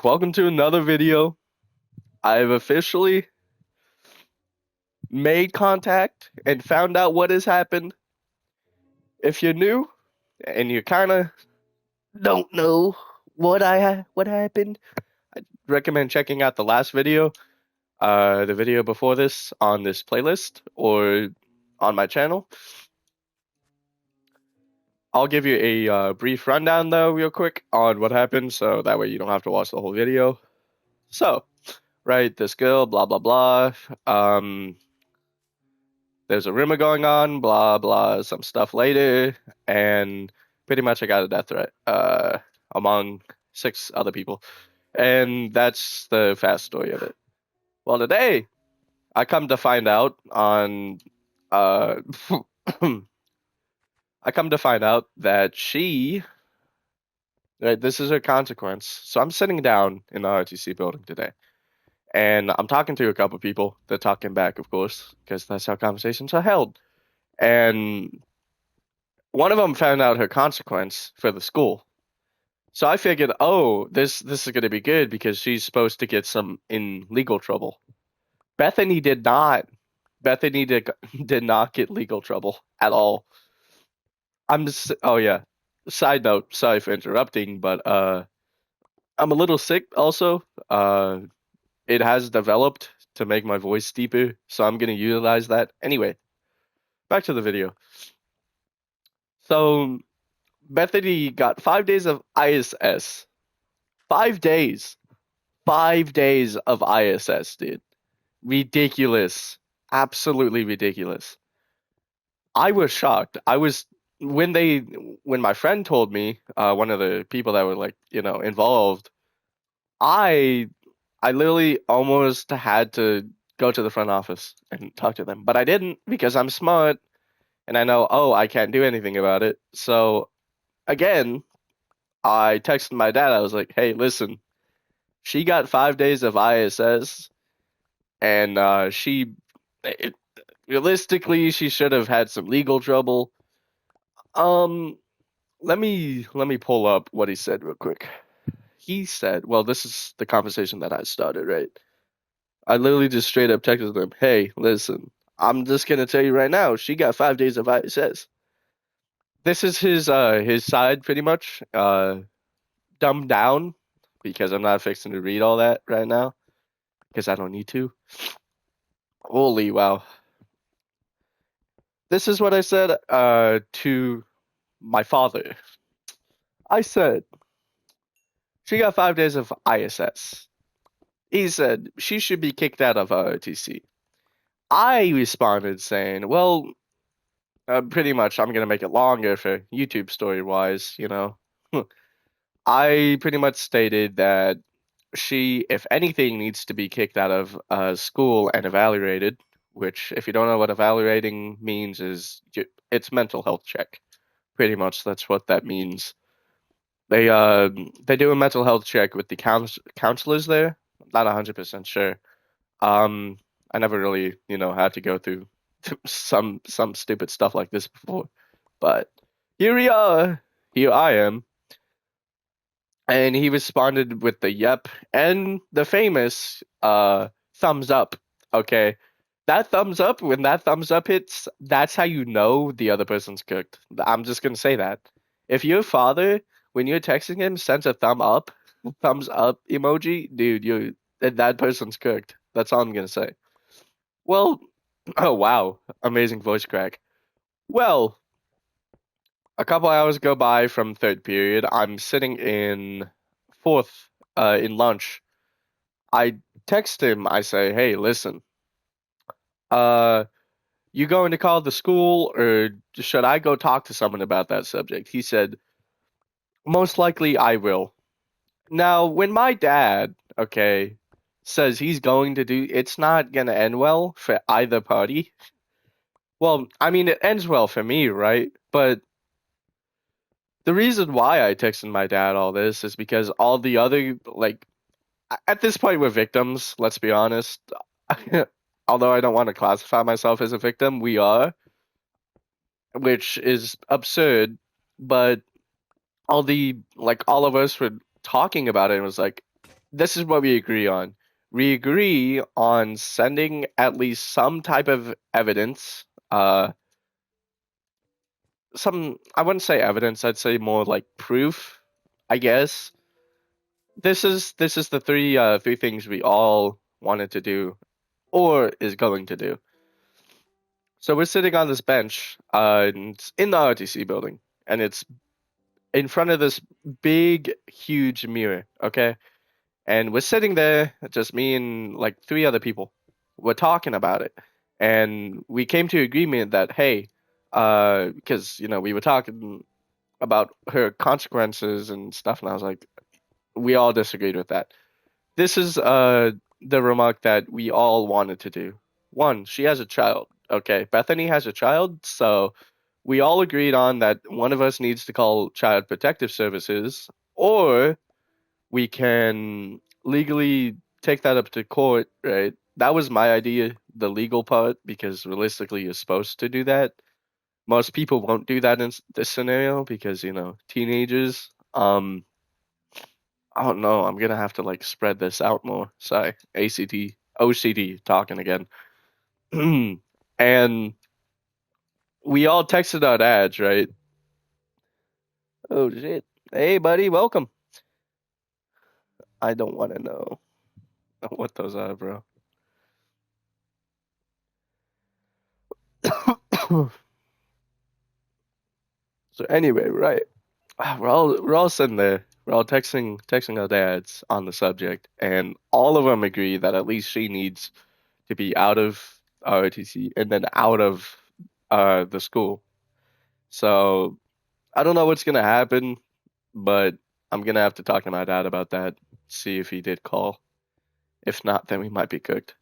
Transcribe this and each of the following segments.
Welcome to another video. I've officially made contact and found out what has happened. If you're new and you kind of don't know what happened, I recommend checking out the last video, the video before this on this playlist or on my channel. I'll give you a brief rundown though, real quick, on what happened, so that way you don't have to watch the whole video. So, right, this girl, blah blah blah. There's a rumor going on, blah blah, some stuff later, and pretty much I got a death threat among six other people, and that's the fast story of it. Well, today I come to find out on uh, I come to find out that this is her consequence. So I'm sitting down in the RTC building today, and I'm talking to a couple people. They're talking back, of course, because that's how conversations are held. And one of them found out her consequence for the school. So I figured, oh, this is going to be good because she's supposed to get some in legal trouble. Bethany did not. Bethany did not get legal trouble at all. Oh yeah. Side note, sorry for interrupting, but I'm a little sick also. It has developed to make my voice deeper, so I'm going to utilize that. Anyway, back to the video. So Bethany got 5 days of ISS. 5 days. 5 days of ISS, dude. Ridiculous. Absolutely ridiculous. I was shocked. When my friend told me, one of the people that were like, involved, I I literally almost had to go to the front office and talk to them, but I didn't because I'm smart and I know, oh, I can't do anything about it. So again, I texted my dad. I was like, hey, listen, she got 5 days of ISS, and it, realistically, she should have had some legal trouble. Um, let me pull up what he said real quick. He said, well, this is the conversation that I started, right? I literally just straight up texted him, hey, listen, I'm just gonna tell you right now, she got 5 days of ISS. This is his side pretty much, dumbed down because I'm not fixing to read all that right now because I don't need to. Holy wow. This is what I said to my father. I said, she got 5 days of ISS. He said she should be kicked out of ROTC. I responded saying, well, pretty much I'm going to make it longer for YouTube story wise, I pretty much stated that she, if anything, needs to be kicked out of school and evaluated, which, if you don't know what evaluating means, it's mental health check. Pretty much that's what that means. They do a mental health check with the counselors there. I'm not 100% sure. Um, I never really, had to go through some stupid stuff like this before, but here we are. Here I am, and he responded with the yep and the famous thumbs up. Okay, that thumbs up. When that thumbs up hits, that's how you know the other person's cooked. I'm just gonna say that. If your father, when you're texting him, sends a thumbs up emoji, dude, that person's cooked. That's all I'm gonna say. Well, oh wow, amazing voice crack. Well, a couple hours go by from third period. I'm sitting in fourth, in lunch. I text him. I say, "Hey, listen, uh, you going to call the school, or should I go talk to someone about that subject?" He said, "Most likely I will." Now, when my dad, okay, says he's going to do, it's not gonna end well for either party. Well, I mean, it ends well for me, right? But the reason why I texted my dad all this is because all the other, like, at this point we're victims, let's be honest. Although I don't want to classify myself as a victim, we are, which is absurd, but all of us were talking about it and was like, this is what we agree on. We agree on sending at least some type of evidence. Some, I wouldn't say evidence. I'd say more like proof. I guess this is the three things we all wanted to do or is going to do. So we're sitting on this bench, and it's in the RTC building, and it's in front of this big, huge mirror. Okay, and we're sitting there, just me and like three other people. We're talking about it, and we came to agreement that hey, because we were talking about her consequences and stuff, and I was like, we all disagreed with that. This is the remark that we all wanted to do. One, she has a child. Okay, Bethany has a child, so we all agreed on that one of us needs to call Child Protective Services, or we can legally take that up to court, right? That was my idea, the legal part, because realistically, you're supposed to do that. Most people won't do that in this scenario because, teenagers. I don't know. I'm gonna have to like spread this out more. Sorry, ACT, OCD talking again. And we all texted our dads, right? Oh shit. Hey buddy, welcome. I don't want to know what those are, bro. So anyway, right. We're all sitting there. We're all texting our dads on the subject, and all of them agree that at least she needs to be out of ROTC and then out of the school. So I don't know what's gonna happen, but I'm gonna have to talk to my dad about that. See if he did call. If not, then we might be cooked.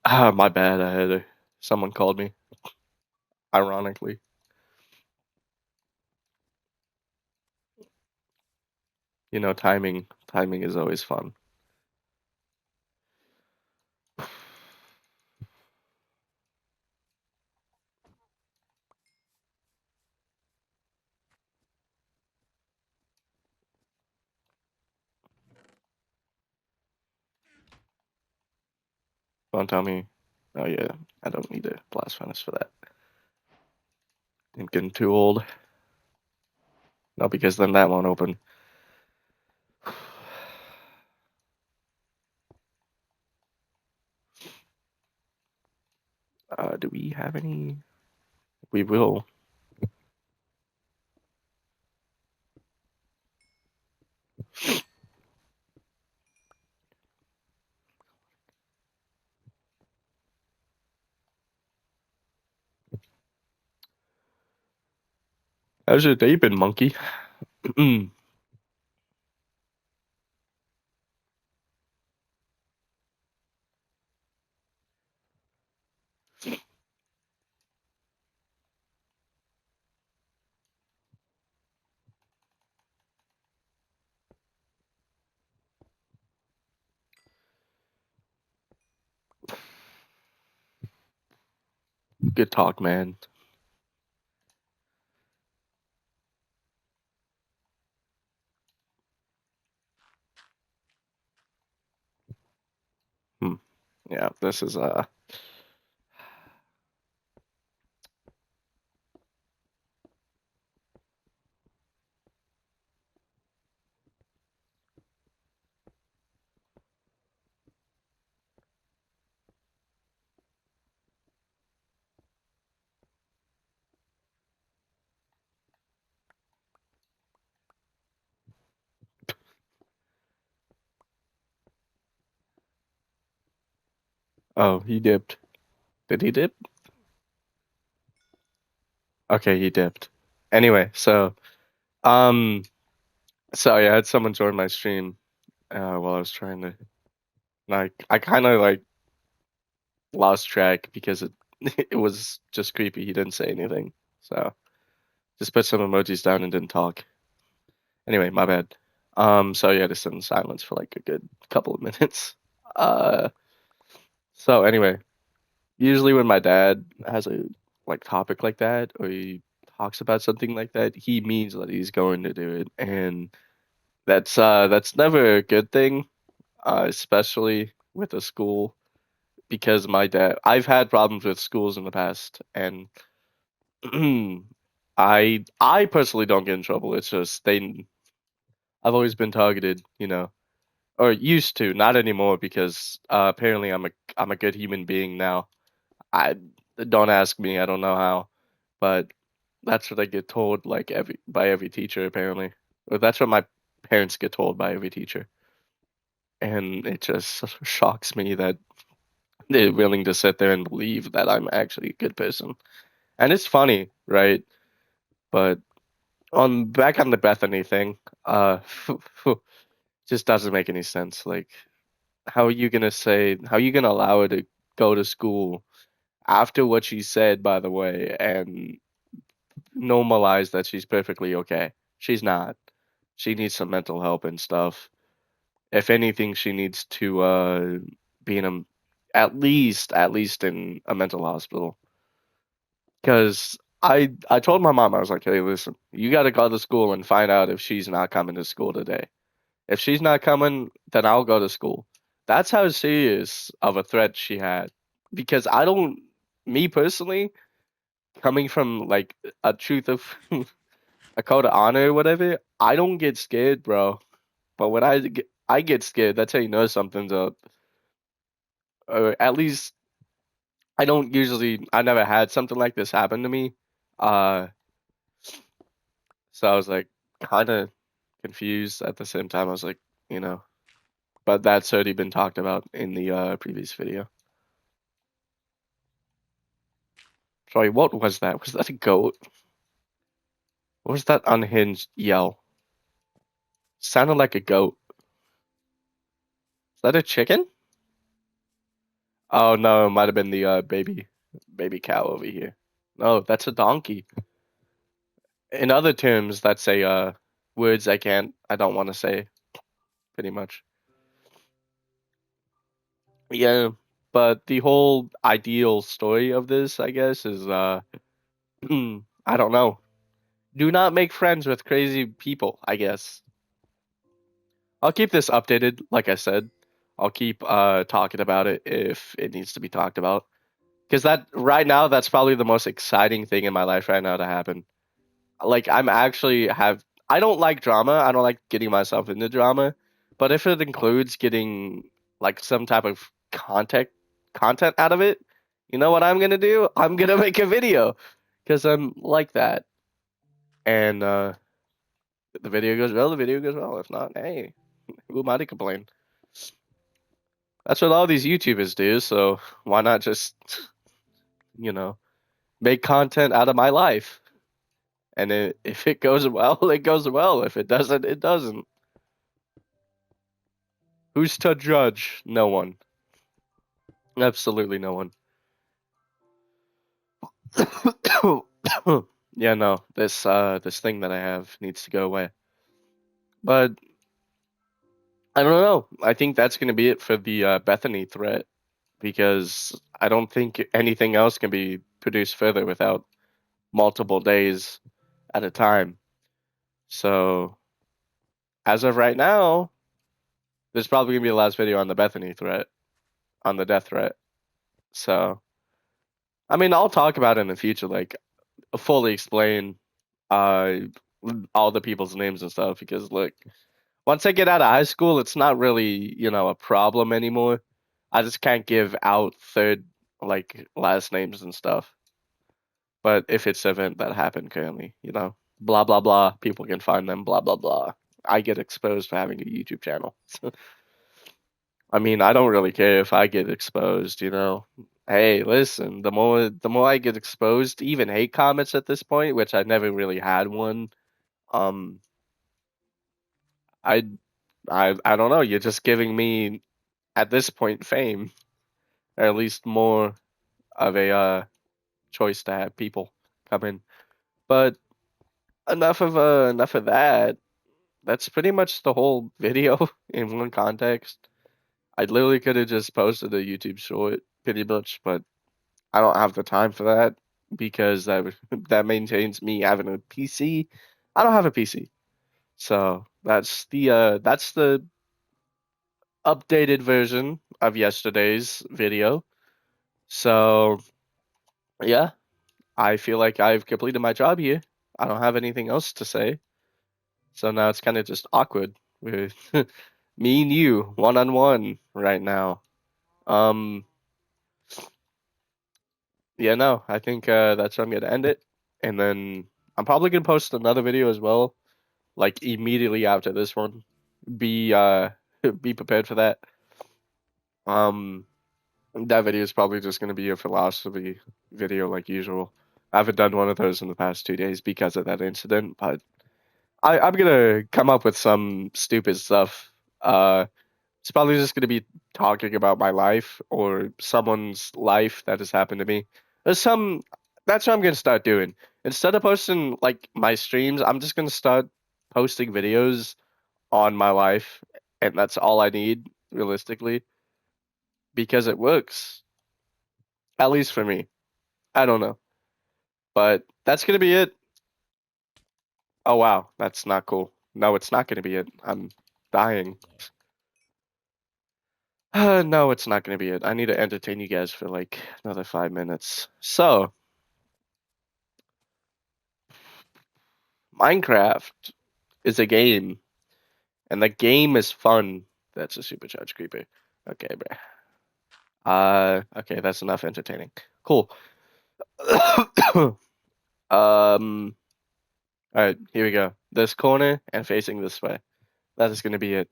Ah, my bad. Someone called me. Ironically, timing is always fun. Don't tell me. Oh yeah, I don't need a blast furnace for that. I'm getting too old. No, because then that won't open. Do we have any? We will. How's your day been, monkey? Good talk, man. Hmm. Yeah, this is oh, he dipped. Did he dip? Okay, he dipped. Anyway, um sorry, I had someone join my stream while I was trying to like I kind of like lost track because it it was just creepy. He didn't say anything. So, just put some emojis down and didn't talk. Anyway, my bad. So yeah, just sit in silence for like a good couple of minutes. Uh, so anyway, usually when my dad has a like topic like that or he talks about something like that, he means that he's going to do it, and that's never a good thing, especially with a school because my dad, I've had problems with schools in the past, and I personally don't get in trouble. It's just I've always been targeted, or used to, not anymore because apparently I'm a good human being now. I don't ask me, I don't know how, but that's what I get told like every teacher apparently. Or that's what my parents get told by every teacher. And it just shocks me that they're willing to sit there and believe that I'm actually a good person. And it's funny, right? But on back on the Bethany thing, uh just doesn't make any sense. Like how are you gonna allow her to go to school after what she said, by the way, and normalize that she's perfectly okay? She's not. She needs some mental help and stuff. If anything, she needs to be in at least in a mental hospital. Because I told my mom, I was like, hey, listen, you got to go to school and find out if she's not coming to school today. If she's not coming, then I'll go to school. That's how serious of a threat she had. Because I don't, me personally, coming from like a truth of a code of honor or whatever, I don't get scared, bro. But when I get scared, that's how you know something's up. Or at least I never had something like this happen to me. Uh, so I was like kind of confused at the same time. I was like, you know, but that's already been talked about in the previous video. Sorry, what was that? Was that a goat? What was that unhinged yell? Sounded like a goat. Is that a chicken? Oh no, it might have been the baby cow over here. No, that's a donkey. In other terms, that's a words I don't want to say, pretty much. Yeah, but the whole ideal story of this, I guess, is I don't know. Do not make friends with crazy people, I guess. I'll keep this updated, like I said. I'll keep talking about it if it needs to be talked about. Because that right now, that's probably the most exciting thing in my life right now to happen. Like I'm actually have I don't like drama. I don't like getting myself into drama. But if it includes getting like some type of content out of it, you know what I'm gonna do? I'm gonna make a video because I'm like that. And the video goes well, the video goes well. If not, hey, who am I to complain? That's what all these YouTubers do, so why not just, you know, make content out of my life? And if it goes well, it goes well. If it doesn't, it doesn't. Who's to judge? No one. Absolutely no one. Yeah, no. This thing that I have needs to go away. But I don't know. I think that's going to be it for the Bethany threat because I don't think anything else can be produced further without multiple days at a time. So as of right now, there's probably gonna be the last video on the Bethany threat, on the death threat. So I mean, I'll talk about it in the future, like fully explain uh all the people's names and stuff. Because look, once I get out of high school, it's not really a problem anymore. I just can't give out third like last names and stuff. But if it's an event that happened currently, blah blah blah, people can find them, blah blah blah. I get exposed for having a YouTube channel. I mean, I don't really care if I get exposed. Hey, listen, the more I get exposed, even hate comments at this point, which I never really had one, um, I I don't know, you're just giving me at this point fame, or at least more of a choice to have people come in. But enough of that. That's pretty much the whole video in one context. I literally could have just posted a YouTube short pretty much, but I don't have the time for that because that maintains me having a PC. I don't have a PC. So that's the updated version of yesterday's video. So yeah, I feel like I've completed my job here. I don't have anything else to say. So now it's kind of just awkward with me and you one on one right now. Um yeah, no, I think that's where I'm gonna end it. And then I'm probably gonna post another video as well, like immediately after this one. Be be prepared for that. Um that video is probably just gonna be a philosophy video like usual. I haven't done one of those in the past 2 days because of that incident, but I'm gonna come up with some stupid stuff. It's probably just gonna be talking about my life or someone's life that has happened to me. There's some That's what I'm gonna start doing. Instead of posting like my streams, I'm just gonna start posting videos on my life, and that's all I need realistically because it works. At least for me. I don't know, but that's gonna be it. Oh wow, that's not cool. No, it's not gonna be it. I'm dying. No, it's not gonna be it. I need to entertain you guys for like another 5 minutes. So, Minecraft is a game, and the game is fun. That's a supercharged creeper. Okay, bruh. Okay, that's enough entertaining. Cool. All right, here we go. This corner and facing this way. That is gonna be it.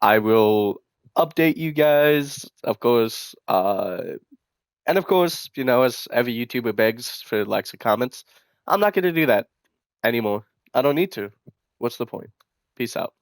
I will update you guys, of course. And of course, as every YouTuber begs for likes and comments, I'm not gonna do that anymore. I don't need to. What's the point? Peace out.